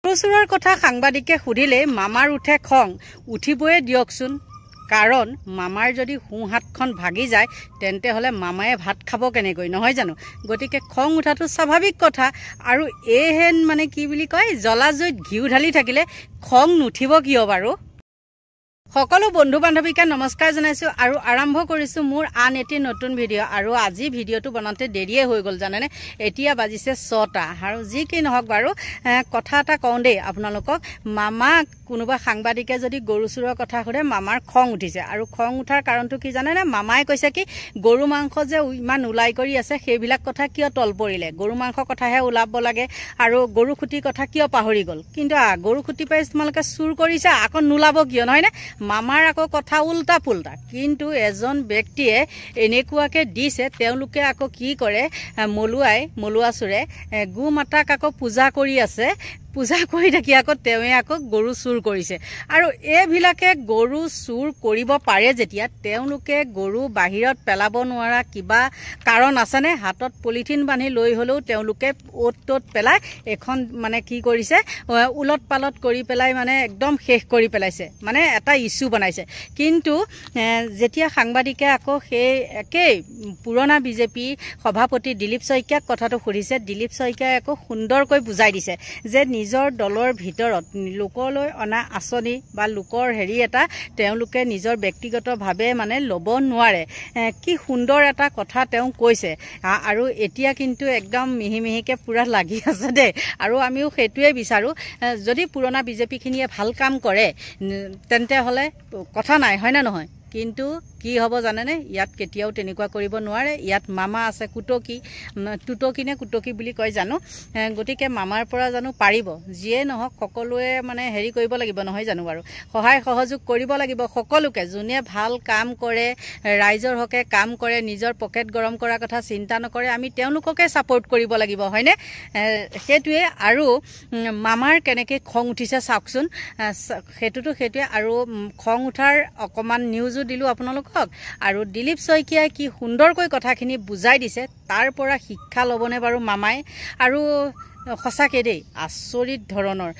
গৰু চুৰৰ কথা সাংবাদিকে সুধিলে মামাৰ উঠে খং উঠিবয়ে দিয়কচোন কাৰণ মামাৰ যদি সোঁহাতখন ভাগি যায় তেন্তে হলে মামায়ে ভাত খাব কেনেকৈ নহয় জানো গতিকে খং উঠাটো স্বাভাৱিক কথা আৰু এহেন মানে কি বুলি কয় জলাজৈত ঘিউ ঢালি থাকিলে খং নুঠিব কিয় বাৰু সকলো বন্ধু বান্ধৱীকে নমস্কাৰ জনাইছো আৰু আৰম্ভ কৰিছো মোৰ আন এটি নতুন ভিডিঅ' আৰু আজি ভিডিঅ'টো বনাওঁতে দেৰিয়ে হৈ গ'ল জানেনে এতিয়া বাজিছে 6টা আৰু যি কি নহওক বাৰু কথা এটা কওঁ দেই আপোনালোকক মামা কোনোবা সাংবাদিকে যদি গৰু চুৰৰ কথা সুধে মামাৰ খং উঠিছে আৰু খং উঠাৰ কাৰণটো কি জানেনে মামাই কৈছে কি গৰু মাংস যে ইমান উলাই কৰি আছে সেইবিলাক কথা কিয় তল পৰিলে গৰু মাংস কথাহে ওলাব লাগে আৰু গৰু খুটিৰ কথা কিয় পাহৰি গ'ল কিন্তু গৰু খুটি পাই তোমালোকে চুৰ কৰিছে আকৌ নুলাব কিয় নহয় নে মামাৰ আকৌ কথা উল্টা পুল্টা কিন্তু এজন ব্যক্তিয়ে এনেকুৱাকে দিছে তেওঁলোকে আকৌ কি কৰে মলুৱা চুৰে গু মাতাক আকৌ পূজা কৰি আছে পূজা কৰি থাকি আকৌ তেৱে আকৌ গৰু চুৰ কৰিছে আৰু এইবিলাকে গৰু চুৰ কৰিব পাৰে যেতিয়া তেওঁলোকে গৰু বাহিৰত পেলাব নোৱাৰা কিবা কাৰণ আছেনে হাতত পলিথিন বান্ধি লৈ হলেও তেওঁলোকে অত তত পেলাই এখন মানে কি কৰিছে উলট পালট কৰি পেলাই মানে একদম শেষ কৰি পেলাইছে মানে এটা ইস্যু বনাইছে কিন্তু যেতিয়া সাংবাদিকে আকৌ সেই একেই পুৰণা বিজেপি সভাপতি দিলীপ শইকীয়াক কথাটো সুধিছে দিলীপ শইকীয়াই আকৌ সুন্দৰকৈ বুজাই দিছে যে নিজৰ দলৰ ভিতৰত লোকলৈ অনা আঁচনি বা লোকৰ হেৰি এটা তেওঁলোকে নিজৰ ব্যক্তিগতভাৱে মানে ল'ব নোৱাৰে কি সুন্দৰ এটা কথা তেওঁ কৈছে আৰু এতিয়া কিন্তু একদম মিহিমিহিকে পুৰা লাগি আছে দেই আৰু আমিও সেইটোৱে বিচাৰো যদি পুৰণা বিজেপিখিনিয়ে ভাল কাম কৰে তেন্তে হলে কথা নাই হয় না নহয় কিন্তু কি হ'ব জানেনে ইয়াত কেতিয়াও তেনেকুৱা কৰিব নোৱাৰে ইয়াত মামা আছে কুটকি বুলি কয় জানো গতিকে মামাৰ পৰা জানো পাৰিব যিয়ে নহওক সকলোৱে মানে হেৰি কৰিব লাগিব নহয় জানো বাৰু সহায় সহযোগ কৰিব লাগিব সকলোকে যোনে ভাল কাম কৰে ৰাইজৰ হকে কাম কৰে নিজৰ পকেট গৰম কৰা কথা চিন্তা নকৰে আমি তেওঁলোককে সাপোৰ্ট কৰিব লাগিব হয়নে সেইটোৱে আৰু মামাৰ কেনেকৈ খং উঠিছে চাওকচোন সেইটোৱে আৰু খং উঠাৰ অকমান নিউজো দিলো আপোনালোক আৰু দিলীপ শইকীয়াই কি সুন্দৰকৈ কথাখিনি বুজাই দিছে তাৰ পৰা শিক্ষা ল'বনে বাৰু মামাই আৰু সঁচাকৈ দেই আচৰিত ধৰণৰ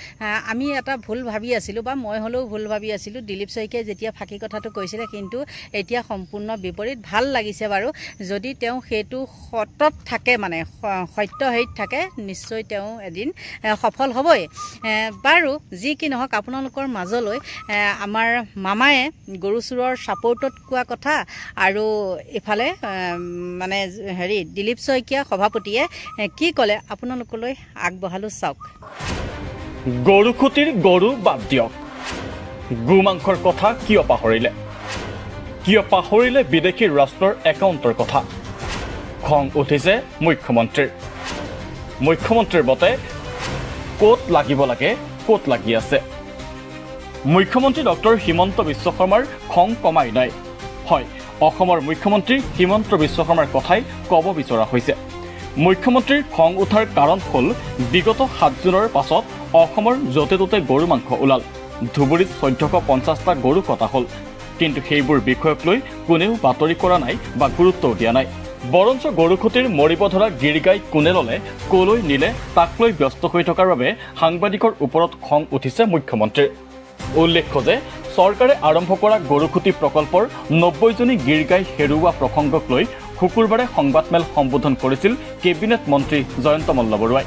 আমি এটা ভুল ভাবি আছিলোঁ বা মই হ'লেও ভুল ভাবি আছিলোঁ দিলীপ শইকীয়াই যেতিয়া ফাঁকি কথাটো কৈছিলে কিন্তু এতিয়া সম্পূৰ্ণ বিপৰীত ভাল লাগিছে বাৰু যদি তেওঁ সেইটো সতত থাকে মানে সত্য হেৰিত থাকে নিশ্চয় তেওঁ এদিন সফল হ'বই বাৰু যি কি নহওক আপোনালোকৰ মাজলৈ আমাৰ মামায়ে গৰু চুৰৰ ছাপোৰ্টত কোৱা কথা আৰু ইফালে মানে হেৰি দিলীপ শইকীয়া সভাপতিয়ে কি ক'লে আপোনালোকলৈ আগবঢ়ালো চাওক গৰু খুটিৰ গৰু বাদ দিয়ক গো মাংসৰ কথা কিয় পাহৰিলে বিদেশী ৰাষ্ট্ৰৰ একাউণ্টৰ কথা খং উঠিছে মুখ্যমন্ত্ৰীৰ মতে ক'ত লাগিব লাগে ক'ত লাগি আছে মুখ্যমন্ত্ৰী ডক্টৰ হিমন্ত বিশ্ব শৰ্মাৰ খং কমাই নাই হয় অসমৰ মুখ্যমন্ত্ৰী হিমন্ত বিশ্ব শৰ্মাৰ কথাই ক'ব বিচৰা হৈছে মুখ্যমন্ত্ৰীৰ খং উঠাৰ কাৰণ হ'ল বিগত 7 জুনৰ পাছত অসমৰ য'তে ত'তে গৰু মাংস ওলাল ধুবুৰীত 1450টা গৰু কটা হ'ল কিন্তু সেইবোৰ বিষয়ক লৈ কোনেও বাতৰি কৰা নাই বা গুৰুত্বও দিয়া নাই বৰঞ্চ গৰু খুটিৰ মৰিব ধৰা গিৰিগাই কোনে ল'লে কলৈ নিলে তাক লৈ ব্যস্ত হৈ থকাৰ বাবে সাংবাদিকৰ ওপৰত খং উঠিছে মুখ্যমন্ত্ৰীৰ উল্লেখ্য যে চৰকাৰে আৰম্ভ কৰা গৰু খুটি প্ৰকল্পৰ 90জনী গিৰিগাই হেৰুওৱা প্ৰসংগক লৈ শুকুৰবাৰে সংবাদমেল সম্বোধন কৰিছিল কেবিনেট মন্ত্ৰী জয়ন্ত মল্ল বৰুৱাই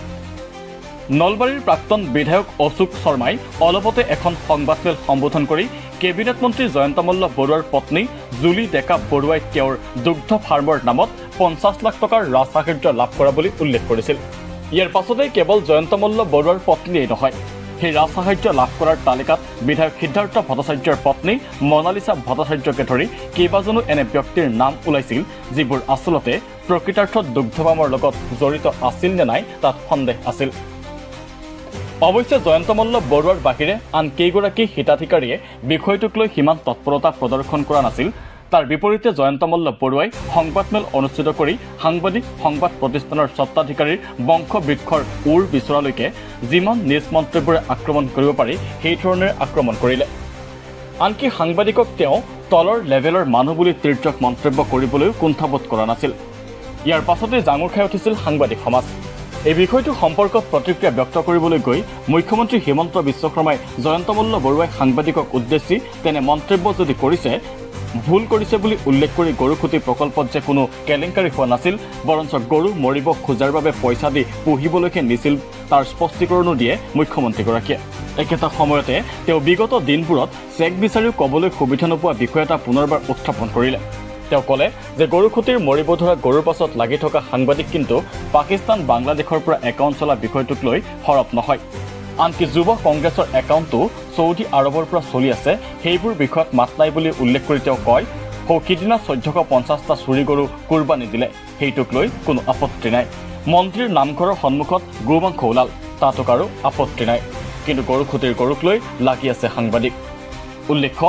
নলবাৰীৰ প্ৰাক্তন বিধায়ক অশোক শৰ্মাই অলপতে এখন সংবাদমেল সম্বোধন কৰি কেবিনেট মন্ত্ৰী জয়ন্ত মল্ল বৰুৱাৰ পত্নী জুলি ডেকা বৰুৱাই তেওঁৰ দুগ্ধ ফাৰ্মৰ নামত 50 লাখ টকাৰ ৰাজসাহায্য লাভ কৰা বুলি উল্লেখ কৰিছিল ইয়াৰ পাছতে কেৱল জয়ন্ত মল্ল বৰুৱাৰ পত্নীয়ে নহয় সেই ৰাজসাহায্য লাভ কৰাৰ তালিকাত বিধায়ক সিদ্ধাৰ্থ ভট্টাচাৰ্যৰ পত্নী মনালিসা ভট্টাচাৰ্যকে ধৰি কেইবাজনো এনে ব্যক্তিৰ নাম ওলাইছিল যিবোৰ আচলতে প্ৰকৃতাৰ্থত দুগ্ধপামৰ লগত জড়িত আছিল নে নাই তাত সন্দেহ আছিল অৱশ্যে জয়ন্ত মল্ল বৰুৱাৰ বাহিৰে আন কেইগৰাকী হিতাধিকাৰীয়ে বিষয়টোক লৈ সিমান তৎপৰতা প্ৰদৰ্শন কৰা নাছিল তাৰ বিপৰীতে জয়ন্ত মল্ল বৰুৱাই সংবাদমেল অনুষ্ঠিত কৰি সাংবাদিক সংবাদ প্ৰতিষ্ঠানৰ স্বত্বাধিকাৰীৰ বংশবৃক্ষৰ উৰ বিচৰালৈকে যিমান নিজ মন্তব্যৰে আক্ৰমণ কৰিব পাৰি সেই ধৰণে আক্ৰমণ কৰিলে আনকি সাংবাদিকক তেওঁ তলৰ লেভেলৰ মানুহ বুলি তীৰ্যক মন্তব্য কৰিবলৈও কুণ্ঠাবোধ কৰা নাছিল ইয়াৰ পাছতে জাঙুৰ খাই উঠিছিল সাংবাদিক সমাজ এই বিষয়টো সম্পৰ্কত প্ৰতিক্ৰিয়া ব্যক্ত কৰিবলৈ গৈ মুখ্যমন্ত্ৰী হিমন্ত বিশ্ব শৰ্মাই জয়ন্ত মল্ল বৰুৱাই সাংবাদিকক উদ্দেশ্যি তেনে মন্তব্য যদি কৰিছে ভুল কৰিছে বুলি উল্লেখ কৰি গৰুখুটি প্ৰকল্পত যে কোনো কেলেংকাৰী হোৱা নাছিল, বৰঞ্চ গৰু মৰিব খোজাৰ বাবে পইচা দি পুহিবলৈকে নিছিল তাৰ স্পষ্টীকৰণো দিয়ে মুখ্যমন্ত্ৰীগৰাকীয়ে। একেটা সময়তে তেওঁ বিগত দিনবোৰত চেক বিচাৰিও ক'বলৈ সুবিধা নোপোৱা বিষয় এটা পুনৰবাৰ উত্থাপন কৰিলে। তেওঁ ক'লে যে গৰুখুটিৰ মৰিব ধৰা গৰুৰ পাছত লাগি থকা সাংবাদিক কিন্তু পাকিস্তান বাংলাদেশৰ পৰা একাউণ্ট চলা বিষয়টোক লৈ সৰব নহয়। আনকি যুৱ কংগ্ৰেছৰ একাউণ্টটো চৌদি আৰবৰ পৰা চলি আছে, সেইবোৰ বিষয়ত মাত নাই বুলি উল্লেখ কৰি তেওঁ কয়, সিদিনা 1450টা চুৰি গৰু কুৰবানী দিলে, সেইটোক লৈ কোনো আপত্তি নাই। মন্ত্ৰীৰ নামঘৰৰ সন্মুখত গোমাংস ওলাল, তাতো কাৰো আপত্তি নাই, কিন্তু গৰুখুটিৰ গৰুক লৈ লাগি আছে সাংবাদিক। উল্লেখ্য,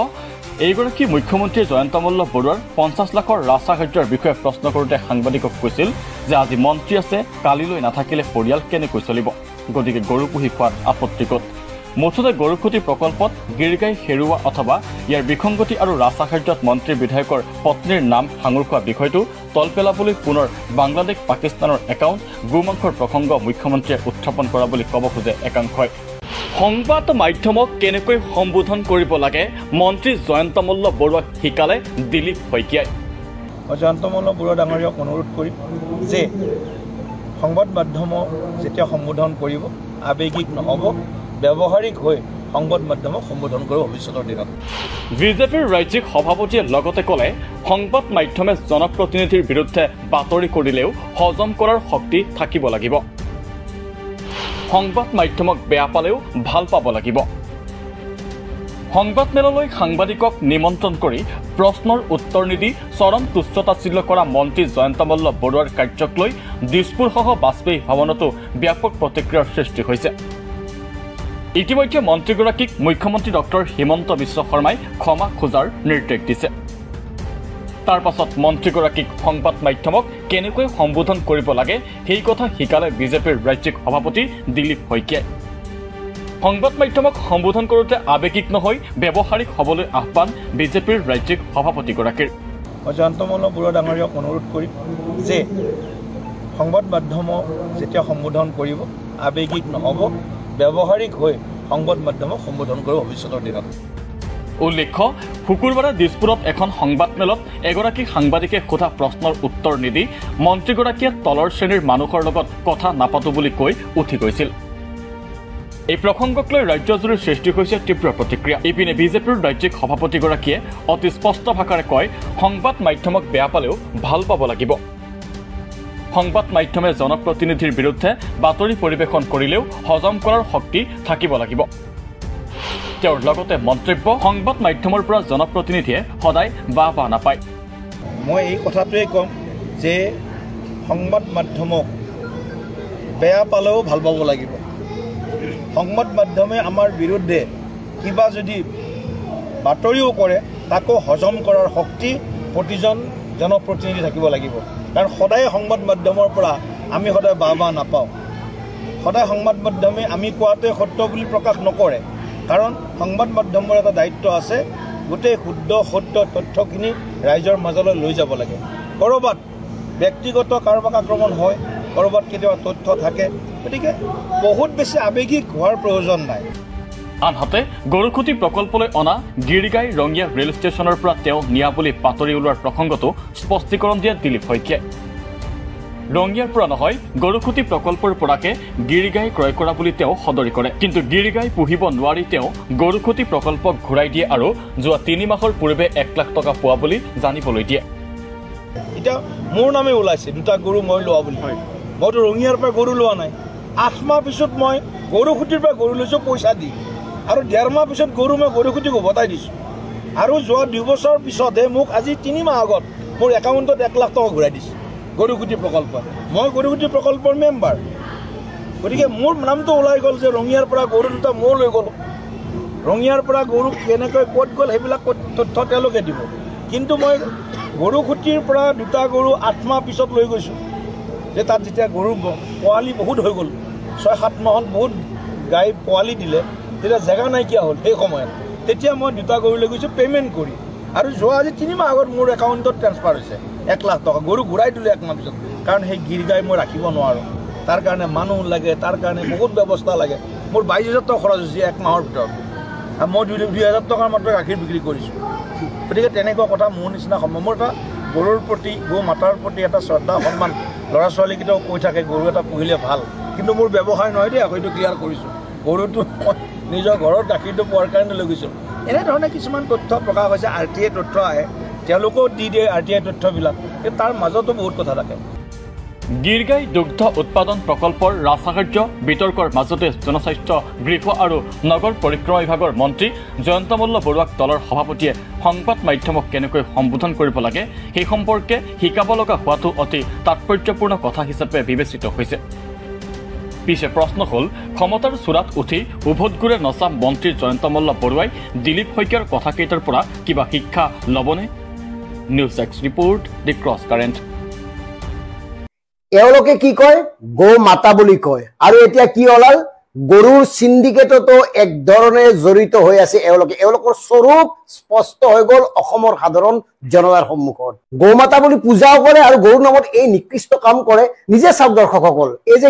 এইগৰাকী মুখ্যমন্ত্ৰীয়ে জয়ন্ত মল্ল বৰুৱাৰ 50 লাখৰ ৰাজসাহায্যৰ বিষয়ে প্ৰশ্ন কৰোঁতে সাংবাদিকক কৈছিল যে আজি মন্ত্ৰী আছে, কালিলৈ নাথাকিলে পৰিয়াল কেনেকৈ চলিব, গতিকে গৰু পুহি খোৱাত আপত্তি ক'ত। মুঠতে গৰুখুটি প্ৰকল্পত গিৰগাই হেৰুওৱা অথবা ইয়াৰ বিসংগতি আৰু ৰাজসাহায্যত মন্ত্ৰী বিধায়কৰ পত্নীৰ নাম সাঙুৰ খোৱা বিষয়টো তল পেলাবলৈ পুনৰ বাংলাদেশ পাকিস্তানৰ একাউণ্ট গোমাংসৰ প্ৰসংগ মুখ্যমন্ত্ৰীয়ে উত্থাপন কৰা বুলি ক'ব খোজে একাংশই। সংবাদ মাধ্যমক কেনেকৈ সম্বোধন কৰিব লাগে মন্ত্ৰী জয়ন্ত মল্ল বৰুৱাক শিকালে দিলীপ শইকীয়াই। জয়ন্ত মল্ল বৰুৱা ডাঙৰীয়াক অনুৰোধ কৰিম যে সংবাদ মাধ্যমক যেতিয়া সম্বোধন কৰিব আৱেগিক নহ'ব, ব্যৱহাৰিক হৈ সংবাদ মাধ্যমক সম্বোধন কৰিব ভৱিষ্যতৰ দিনত। বিজেপিৰ ৰাজ্যিক সভাপতিয়ে লগতে ক'লে, সংবাদ মাধ্যমে জনপ্ৰতিনিধিৰ বিৰুদ্ধে বাতৰি কৰিলেও হজম কৰাৰ শক্তি থাকিব লাগিব। সংবাদ মাধ্যমক বেয়া পালেও ভাল পাব লাগিব। সংবাদ মেললৈ সাংবাদিকক নিমন্ত্ৰণ কৰি প্ৰশ্নৰ উত্তৰ নিদি চৰম তুচ্ছতাচ্ছিল্য কৰা মন্ত্ৰী জয়ন্ত মল্ল বৰুৱাৰ কাৰ্যক লৈ দিছপুৰসহ বাজপেয়ী ভৱনতো ব্যাপক প্ৰতিক্ৰিয়াৰ সৃষ্টি হৈছে। ইতিমধ্যে মন্ত্ৰীগৰাকীক মুখ্যমন্ত্ৰী ডক্টৰ হিমন্ত বিশ্ব শৰ্মাই ক্ষমা খোজাৰ নিৰ্দেশ দিছে। তাৰ পাছত মন্ত্ৰীগৰাকীক সংবাদ মাধ্যমক কেনেকৈ সম্বোধন কৰিব লাগে সেই কথা শিকালে বিজেপিৰ ৰাজ্যিক সভাপতি দিলীপ শইকীয়াই। সংবাদ মাধ্যমক সম্বোধন কৰোঁতে আৱেগিক নহয়, ব্যৱহাৰিক হ'বলৈ আহ্বান বিজেপিৰ ৰাজ্যিক সভাপতিগৰাকীৰ। জয়ন্ত মল্ল বৰুৱা ডাঙৰীয়াক অনুৰোধ কৰিম যে সংবাদ মাধ্যমক যেতিয়া সম্বোধন কৰিব আৱেগিক নহ'ব, ব্যৱহাৰিক হৈ সংবাদ মাধ্যমক সম্বোধন কৰিব ভৱিষ্যতৰ দিনত। উল্লেখ্য, শুকুৰবাৰে দিছপুৰত এখন সংবাদ মেলত এগৰাকী সাংবাদিকে সোধা প্ৰশ্নৰ উত্তৰ নিদি মন্ত্ৰীগৰাকীয়ে তলৰ শ্ৰেণীৰ মানুহৰ লগত কথা নাপাতো বুলি কৈ উঠি গৈছিল। এই প্ৰসংগক লৈ ৰাজ্যজুৰি সৃষ্টি হৈছে তীব্ৰ প্ৰতিক্ৰিয়া। ইপিনে বিজেপিৰ ৰাজ্যিক সভাপতিগৰাকীয়ে অতি স্পষ্ট ভাষাৰে কয়, সংবাদ মাধ্যমক বেয়া পালেও ভাল পাব লাগিব। সংবাদ মাধ্যমে জনপ্ৰতিনিধিৰ বিৰুদ্ধে বাতৰি পৰিৱেশন কৰিলেও হজম কৰাৰ শক্তি থাকিব লাগিব। তেওঁৰ লগতে মন্তব্য, সংবাদ মাধ্যমৰ পৰা জনপ্ৰতিনিধিয়ে সদায় বাহ নাপায়। মই এই কথাটোৱে ক'ম যে সংবাদ মাধ্যমক বেয়া পালেও ভাল পাব লাগিব। সংবাদ মাধ্যমে আমাৰ বিৰুদ্ধে কিবা যদি বাতৰিও কৰে তাকো হজম কৰাৰ শক্তি প্ৰতিজন জনপ্ৰতিনিধি থাকিব লাগিব। কাৰণ সদায় সংবাদ মাধ্যমৰ পৰা আমি সদায় বাহ নাপাওঁ। সদায় সংবাদ মাধ্যমে আমি কোৱাটোৱে সত্য বুলি প্ৰকাশ নকৰে, কাৰণ সংবাদ মাধ্যমৰ এটা দায়িত্ব আছে, গোটেই শুদ্ধ সত্য তথ্যখিনি ৰাইজৰ মাজলৈ লৈ যাব লাগে। ক'ৰবাত ব্যক্তিগত কাৰোবাক আক্ৰমণ হয়, ক'ৰবাত কেতিয়াবা তথ্য থাকে, গতিকে বহুত বেছি আৱেগিক হোৱাৰ প্ৰয়োজন নাই। আনহাতে গৰুখুটি প্ৰকল্পলৈ অনা গিৰিগাই ৰঙিয়া ৰেল ষ্টেচনৰ পৰা তেওঁ নিয়া বুলি বাতৰি ওলোৱাৰ প্ৰসংগতো স্পষ্টীকৰণ দিয়ে দিলীপ শইকীয়াই। ৰঙিয়াৰ পৰা নহয়, গৰুখুটি প্ৰকল্পৰ পৰাকে গিৰিগাই ক্ৰয় কৰা বুলি তেওঁ সদৰি কৰে। কিন্তু গিৰিগাই পুহিব নোৱাৰি তেওঁ গৰুখুটি প্ৰকল্পক ঘূৰাই দিয়ে আৰু যোৱা 3 মাহৰ পূৰ্বে 1 লাখ টকা পোৱা বুলি জানিবলৈ দিয়ে। এতিয়া মোৰ নামে ওলাইছে 2টা গৰু মই লোৱা বুলি। মইতো ৰঙিয়াৰ পৰা গৰু লোৱা নাই। 8 মাহ পিছত মই গৰুখুটিৰ পৰা গৰু লৈছোঁ পইচা দি, আৰু 1.5 মাহ পিছত গৰু মই গৰুখুটিক উভতাই দিছোঁ। আৰু যোৱা 2 বছৰ পিছতহে মোক আজি 3 মাহ আগত মোৰ একাউণ্টত 1 লাখ টকা ঘূৰাই দিছে গৰুখুটি প্ৰকল্পত। মই গৰুখুটি প্ৰকল্পৰ মেম্বাৰ, গতিকে মোৰ নামটো ওলাই গ'ল যে ৰঙিয়াৰ পৰা গৰু 2টা মই লৈ গ'লোঁ। ৰঙিয়াৰ পৰা গৰু কেনেকৈ ক'ত গ'ল সেইবিলাক তথ্য তেওঁলোকে দিব। কিন্তু মই গৰুখুটিৰ পৰা 2টা গৰু 8 মাহ পিছত লৈ গৈছোঁ, যে তাত যেতিয়া গৰু পোৱালি বহুত হৈ গ'ল, 6-7 মাহত বহুত গাই পোৱালি দিলে, তেতিয়া জেগা নাইকিয়া হ'ল। সেই সময়ত তেতিয়া মই 2টা গৰু লৈ গৈছোঁ পে'মেণ্ট কৰি, আৰু যোৱা আজি 3 মাহ আগত মোৰ একাউণ্টত ট্ৰেন্সফাৰ হৈছে 1 লাখ টকা। গৰু ঘূৰাই দিলোঁ 1 মাহ পিছত, কাৰণ সেই গিৰিগাই মই ৰাখিব নোৱাৰোঁ। তাৰ কাৰণে মানুহ লাগে, তাৰ কাৰণে বহুত ব্যৱস্থা লাগে। মোৰ 22,000 টকা খৰচ হৈছে 1 মাহৰ ভিতৰত, আৰু মই 2,000 টকাৰ মাত্ৰ গাখীৰ বিক্ৰী কৰিছোঁ। গতিকে তেনেকুৱা কথা মোৰ নিচিনা মোৰ এটা গৰুৰ প্ৰতি, গৌ মাতাৰ প্ৰতি এটা শ্ৰদ্ধা সন্মান ল'ৰা ছোৱালীকেইটাও কৈ থাকে গৰু এটা পুহিলে ভাল, কিন্তু মোৰ ব্যৱসায় নহয় দেই, আকৌ এইটো ক্লিয়াৰ কৰিছোঁ। গৰুটো মই নিজৰ ঘৰত গাখীৰটো পোৱাৰ কাৰণে লৈ গৈছোঁ। এনেধৰণে কিছুমান তথ্য প্ৰকাশ হৈছে, RTI তথ্য আহে, তেওঁলোকেও দি দিয়ে RTI তথ্যবিলাক, কিন্তু তাৰ মাজতো বহুত কথা থাকে। গিৰগাই দুগ্ধ উৎপাদন প্ৰকল্পৰ ৰাজসাহাৰ্য বিতৰ্কৰ মাজতে জনস্বাস্থ্য, গৃহ আৰু নগৰ পৰিক্ৰমা বিভাগৰ মন্ত্ৰী জয়ন্ত মল্ল বৰুৱাক দলৰ সভাপতিয়ে সংবাদ মাধ্যমক কেনেকৈ সম্বোধন কৰিব লাগে সেই সম্পৰ্কে শিকাব লগা হোৱাটো অতি তাৎপৰ্যপূৰ্ণ কথা হিচাপে বিবেচিত হৈছে। পিছে প্ৰশ্ন হ'ল, ক্ষমতাৰ চূড়াত উঠি উভতগুৰে নচা মন্ত্ৰী জয়ন্ত মল্ল বৰুৱাই দিলীপ শইকীয়াৰ কথাকেইটাৰ পৰা কিবা শিক্ষা ল'বনে? নিউজ এক্স ৰিপৰ্ট, দি ক্ৰছ কাৰেণ্ট। এওঁলোকে কি কয়? গৌ মাতা বুলি কয়, আৰু এতিয়া কি ওলাল? গৰুৰ সিন্ডিকেটতো এক ধৰণে জড়িত হৈ আছে এওঁলোকৰ স্বৰূপ স্পষ্ট হৈ গ'ল অসমৰ সাধাৰণ জনতাৰ সন্মুখত। গৌ মাতা বুলি পূজাও কৰে আৰু গৰুৰ নামত এই নিকৃষ্ট কাম কৰে। নিজে চাওক দৰ্শকসকল, এই যে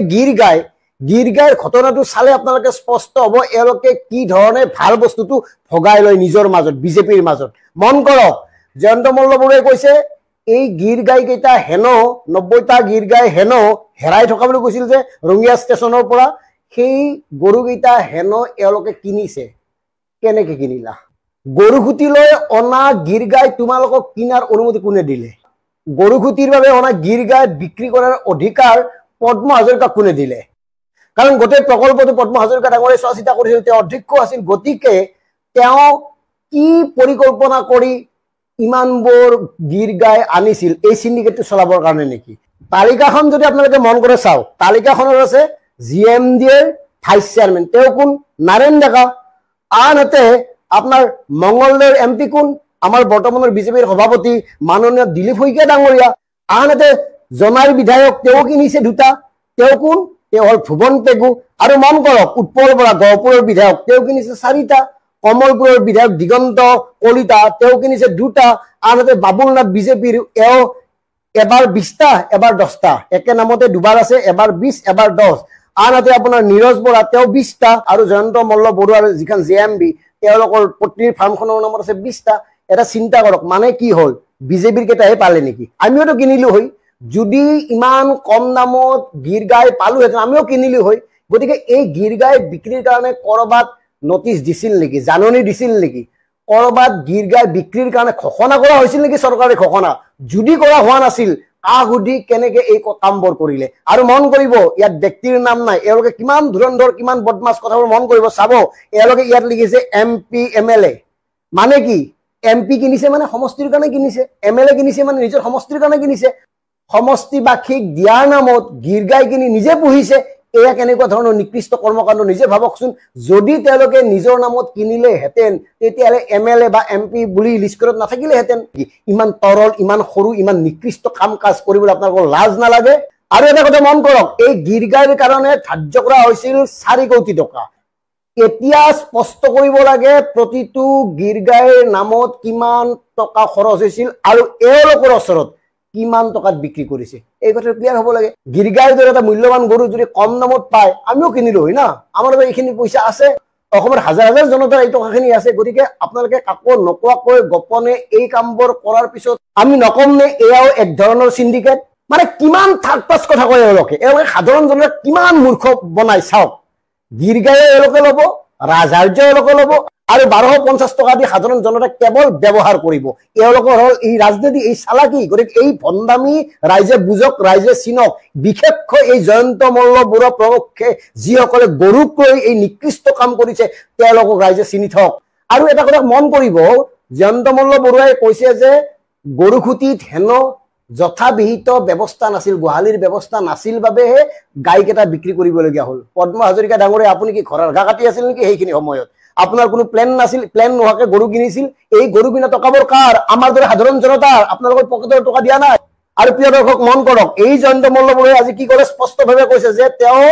গিৰগাইৰ ঘটনাটো চালে আপোনালোকে স্পষ্ট হ'ব এওঁলোকে কি ধৰণে ভাল বস্তুটো ভগাই লয় নিজৰ মাজত, বিজেপিৰ মাজত। মন কৰক, জয়ন্ত মল্ল বৰুৱাই কৈছে এই গিৰ গাই কেইটা হেনো 90টা গিৰ গাই হেনো হেৰাই থকা বুলি কৈছিল যে ৰঙিয়া ষ্টেচনৰ পৰা, সেই গৰুকেইটা হেনো এওঁলোকে কিনিছে। কেনেকে কিনিলা? গৰুখুটিলৈ অনা গিৰ গাই তোমালোকক কিনাৰ অনুমতি কোনে দিলে? গৰুখুটিৰ বাবে অনা গিৰ গাই বিক্ৰী কৰাৰ অধিকাৰ পদ্ম হাজৰিকাক কোনে দিলে? কাৰণ গোটেই প্ৰকল্পটো পদ্ম হাজৰিকা ডাঙৰে চোৱা চিতা কৰিছিল, তেওঁ অধ্যক্ষ আছিল। গতিকে তেওঁ কি পৰিকল্পনা কৰি ইমানবোৰ গিৰ গাই আনিছিল? এই সিন্ডিকেটটো চলাবৰ কাৰণে নেকি? তালিকাখন যদি আপোনালোকে মন কৰে চাওক, তালিকাখনত আছে GMDৰ ভাইচ চেয়াৰমেন, তেওঁ কোন? নাৰায়ণ ডেকা। আনহাতে আপোনাৰ মংগলদৈৰ MP কোন? আমাৰ বৰ্তমানৰ বিজেপিৰ সভাপতি মাননীয় দিলীপ শইকীয়া ডাঙৰীয়া। আনহাতে জনাৰ বিধায়ক, তেওঁ কিনিছে 2টা, তেওঁ কোন? তেওঁ হ'ল ভুৱন পেগু। আৰু মন কৰক, উৎপল বৰা গহপুৰৰ বিধায়ক, তেওঁ কিনিছে 4টা। কমলপুৰৰ বিধায়ক দিগন্ত কলিতা, তেওঁ কিনিছে 2টা। আনহাতে বাবুলনাথ বিজেপিৰ, এওঁ এবাৰ 20টা এবাৰ 10টা, একে নামতে দুবাৰ আছে, এবাৰ 20 এবাৰ 10। আনহাতে আপোনাৰ নীৰজ বৰা, তেওঁ 20টা। আৰু জয়ন্ত মল্ল বৰুৱাৰ যিখন JMB, তেওঁলোকৰ পত্নীৰ ফাৰ্মখনৰ নামত আছে 20টা। এটা চিন্তা কৰক, মানে কি হ'ল? বিজেপিৰ কেইটাহে পালে নেকি? আমিওতো কিনিলো হয়, যদি ইমান কম দামত গিৰ গাই পালোহেঁতেন আমিও কিনিলো হয়। গতিকে এই গিৰ গাই বিক্ৰীৰ কাৰণে কৰবাত নটিচ দিছিল নেকি? জাননী দিছিল নেকি? কৰবাত গিৰ গাই বিক্ৰীৰ কাৰণে ঘোষণা কৰা হৈছিল নেকি? চৰকাৰে ঘোষণা যদি কৰা হোৱা নাছিল, সুধি কেনেকে এই কামবোৰ কৰিলে? আৰু মন কৰিব, ইয়াত ব্যক্তিৰ নাম নাই, এওঁলোকে কিমান ধুৰন্ধৰ, কিমান বদমাছ কথাবোৰ মন কৰিব। চাব, এওঁলোকে ইয়াত লিখিছে MP MLA। মানে কি? MP কিনিছে মানে সমষ্টিৰ কাৰণে কিনিছে, MLA কিনিছে মানে নিজৰ সমষ্টিৰ কাৰণে কিনিছে। সমষ্টিবাসীক দিয়াৰ নামত গিৰ গাই কিনি নিজে পুহিছে। এয়া কেনেকুৱা ধৰণৰ নিকৃষ্ট কৰ্মকাণ্ড নিজে ভাবকচোন। যদি তেওঁলোকে নিজৰ নামত কিনিলেহেঁতেন, তেতিয়াহ'লে MLA বা MP বুলি লিষ্টত নাথাকিলেহেঁতেন। ইমান তৰল, ইমান সৰু, ইমান নিকৃষ্ট কাম কাজ কৰিবলৈ আপোনালোকৰ লাজ নালাগে? আৰু এটা কথা মন কৰক, এই গিৰ গাইৰ কাৰণে ধাৰ্য কৰা হৈছিল 4 কোটি টকা। এতিয়া স্পষ্ট কৰিব লাগে প্ৰতিটো গিৰ গাইৰ নামত কিমান টকা খৰচ হৈছিল আৰু এওঁলোকৰ ওচৰত কিমান টকাত বিক্ৰী কৰিছে। এই কথাটো ক্লিয়াৰ হ'ব লাগে। গিৰ গাইৰ দৰে এটা মূল্যৱান গৰু যদি কম দামত পায়, আমিও কিনিলো হয় না? আমাৰ বাবে এইখিনি পইচা আছে, অসমৰ হাজাৰ হাজাৰ জনতাৰ এই টকাখিনি আছে। গতিকে আপোনালোকে কাকো নোকোৱাকৈ গোপনে এই কামবোৰ কৰাৰ পিছত আমি নকম নে এয়াও এক ধৰণৰ সিন্ডিকেট? মানে কিমান থাৰ্ড ক্লাছ কথা কয় এওঁলোকে সাধাৰণ জনতাক কিমান মূৰ্খ বনাই চাওক। গিৰ গায়ে এওঁলোকে ল'ব, ৰাজহাৰ্য এওঁলোকে ল'ব, আৰু 1250 টকা দি সাধাৰণ জনতাক কেৱল ব্যৱহাৰ কৰিব। এওঁলোকৰ হ'ল এই ৰাজনীতি, এই চালাকি। গতিকে এই ভণ্ডামি ৰাইজে বুজক, ৰাইজে চিনক। বিশেষকৈ এই জয়ন্ত মল্ল বৰুৱা প্ৰমুখে যিসকলে গৰুক লৈ এই নিকৃষ্ট কাম কৰিছে, তেওঁলোকক ৰাইজে চিনি থওক। আৰু এটা কথা মন কৰিব, জয়ন্ত মল্ল বৰুৱাই কৈছে যে গৰুখুটিত হেনো যথাবিহিত ব্যৱস্থা নাছিল, গোহালিৰ ব্যৱস্থা নাছিল বাবেহে গাইকেইটা বিক্ৰী কৰিবলগীয়া হ'ল। পদ্ম হাজৰিকা ডাঙৰে, আপুনি কি ঘৰৰ ঘাঁহ কাটি আছিল নেকি সেইখিনি সময়ত? আপোনাৰ কোনো প্লেন নাছিল, প্লেন নোহোৱাকে গৰু কিনিছিল। এই গৰু কিনা টকাবোৰ কাৰ? আমাৰ দৰে সাধাৰণ জনতাৰ। আপোনালোকৰ পকেটৰ টকা দিয়া নাই। আৰু প্ৰিয় দৰ্শক মন কৰক, এই জয়ন্ত মল্ল বৰুৱাই আজি কি কৰে? স্পষ্টভাৱে কৈছে যে তেওঁ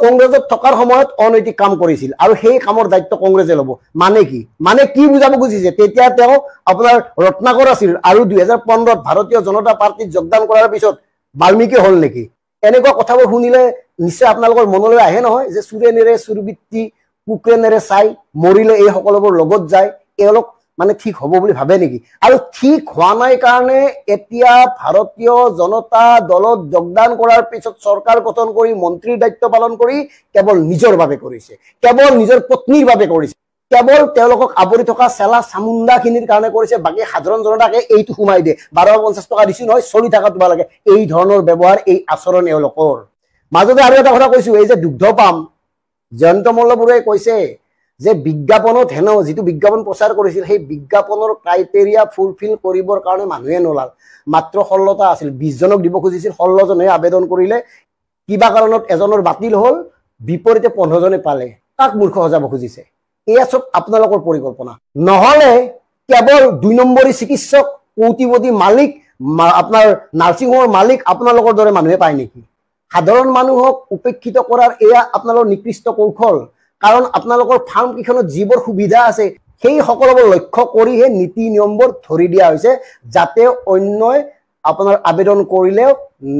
কংগ্ৰেছত থকাৰ সময়ত অনৈতিক কাম কৰিছিল আৰু সেই কামৰ দায়িত্ব কংগ্ৰেছে ল'ব। মানে কি? মানে কি বুজাব খুজিছে? তেতিয়া তেওঁ আপোনাৰ ৰত্নাকৰ আছিল আৰু 2015ত ভাৰতীয় জনতা পাৰ্টীত যোগদান কৰাৰ পিছত বাল্মীকি হ'ল নেকি? এনেকুৱা কথাবোৰ শুনিলে নিশ্চয় আপোনালোকৰ মনলৈ আহে নহয় যে চুৰে নেৰে চুৰবৃত্তি কুকুৰে নেৰে চাই মৰিলে এই সকলোবোৰ লগত যায় এওঁলোক মানে ঠিক হ'ব বুলি ভাবে নেকি আৰু ঠিক হোৱা নাই কাৰণে এতিয়া ভাৰতীয় জনতা দলত যোগদান কৰাৰ পিছত চৰকাৰ গঠন কৰি মন্ত্ৰীৰ দায়িত্ব পালন কৰি কেৱল নিজৰ বাবে কৰিছে কেৱল নিজৰ পত্নীৰ বাবে কৰিছে কেৱল তেওঁলোকক আৱৰি থকা চেলা চামুণ্ডাখিনিৰ কাৰণে কৰিছে বাকী সাধাৰণ জনতাকে এইটো সোমাই দিয়ে 1250 টকা দিছো নহয় চলি থকা দিব লাগে এই ধৰণৰ ব্যৱহাৰ এই আচৰণ এওঁলোকৰ মাজতে আৰু এটা কথা কৈছো এই যে দুগ্ধ পাম জয়ন্ত মল্লবৰুৱাই কৈছে যে বিজ্ঞাপনত হেনো যিটো বিজ্ঞাপন প্ৰচাৰ কৰিছিল সেই বিজ্ঞাপনৰ ক্ৰাইটেৰিয়া ফুলফিল কৰিবৰ কাৰণে মানুহে নোলাল মাত্ৰ 16টা আছিল 20 জনক দিব খুজিছিল 16 জনে আবেদন কৰিলে কিবা কাৰণত এজনৰ বাতিল হ'ল বিপৰীতে 15 জনে পালে কাক মূৰ্খ সজাব খুজিছে এয়া সব আপোনালোকৰ পৰিকল্পনা নহলে কেৱল 2 নম্বৰী চিকিৎসক কৌটিপতি মালিক আপোনাৰ নাৰ্ছিং হোমৰ মালিক আপোনালোকৰ দৰে মানুহে পায় নেকি সাধাৰণ মানুহক উপেক্ষিত কৰাৰ এয়া আপোনালোকৰ নিকৃষ্ট কৌশল কাৰণ আপোনালোকৰ ফাৰ্ম কিখনত যিবোৰ সুবিধা আছে সেই সকলোবোৰ লক্ষ্য কৰিহে নীতি নিয়মবোৰ ধৰি দিয়া হৈছে যাতে অন্যই আপোনাৰ আবেদন কৰিলেও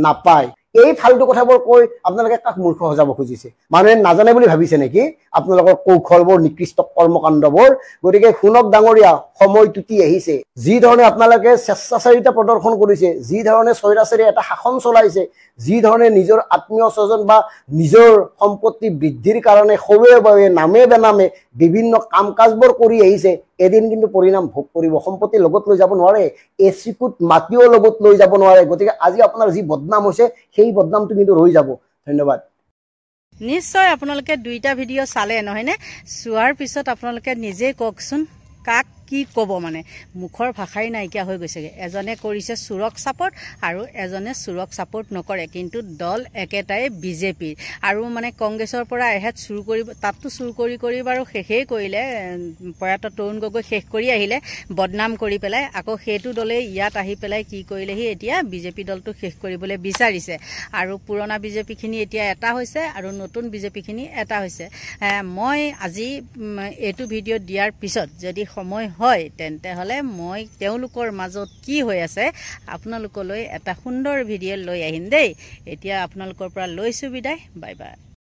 নাপায় এই ফালতু কথাবোৰ কৈ আপোনালোকে কাক মূৰ্খ সজাব খুজিছে মানুহে নাজানে বুলি ভাবিছে নেকি আপোনালোকৰ কৌশলবোৰ নিকৃষ্ট কৰ্মকাণ্ডবোৰ গতিকে শুনক ডাঙৰীয়া সময় টুটি আহিছে যি ধৰণে আপোনালোকে স্বেচ্ছাচাৰিতা প্ৰদৰ্শন কৰিছে যি ধৰণে স্বৈৰাচাৰী এটা শাসন চলাইছে যি ধৰণে নিজৰ আত্মীয় স্বজন বা নিজৰ সম্পত্তি বৃদ্ধিৰ কাৰণে সৰুৱে নামে বেনামে বিভিন্ন কাম কাজবোৰ কৰি আহিছে এদিন কিন্তু পৰিণাম ভোগ কৰিব সম্পত্তি লগত লৈ যাব নোৱাৰে এচিকুট মাটিও লগত লৈ যাব নোৱাৰে গতিকে আজি আপোনাৰ যি বদনাম হৈছে সেই বদনামটো কিন্তু ৰৈ যাব ধন্যবাদ নিশ্চয় আপোনালোকে দুইটা ভিডিঅ' চালে নহয়নে চোৱাৰ পিছত আপোনালোকে নিজে কওকচোন কাক কি ক'ব মানে মুখৰ ভাষাই নাইকিয়া হৈ গৈছেগে এজনে কৰিছে চুৰক সাপোৰ্ট আৰু এজনে চুৰক সাপোৰ্ট নকৰে কিন্তু দল একেটাই বিজেপিৰ আৰু মানে কংগ্ৰেছৰ পৰা এহেত চুৰ কৰিব তাততো চুৰ কৰি বাৰু শেষেই কৰিলে প্ৰয়াত তৰুণ গগৈ শেষ কৰি আহিলে বদনাম কৰি পেলাই আকৌ সেইটো দলে ইয়াত আহি পেলাই কি কৰিলেহি এতিয়া বিজেপি দলটো শেষ কৰিবলৈ বিচাৰিছে আৰু পুৰণা বিজেপিখিনি এতিয়া এটা হৈছে আৰু নতুন বিজেপিখিনি এটা হৈছে মই আজি এইটো ভিডিঅ' দিয়াৰ পিছত যদি সময় হয় তেন্তে হলে মই তেওঁলোকৰ মাজত কি হৈ আছে আপোনালোকলৈ এটা সুন্দৰ ভিডিঅ' লৈ আহিম দেই এতিয়া আপোনালোকৰ পৰা লৈছো বিদায় বাই বাই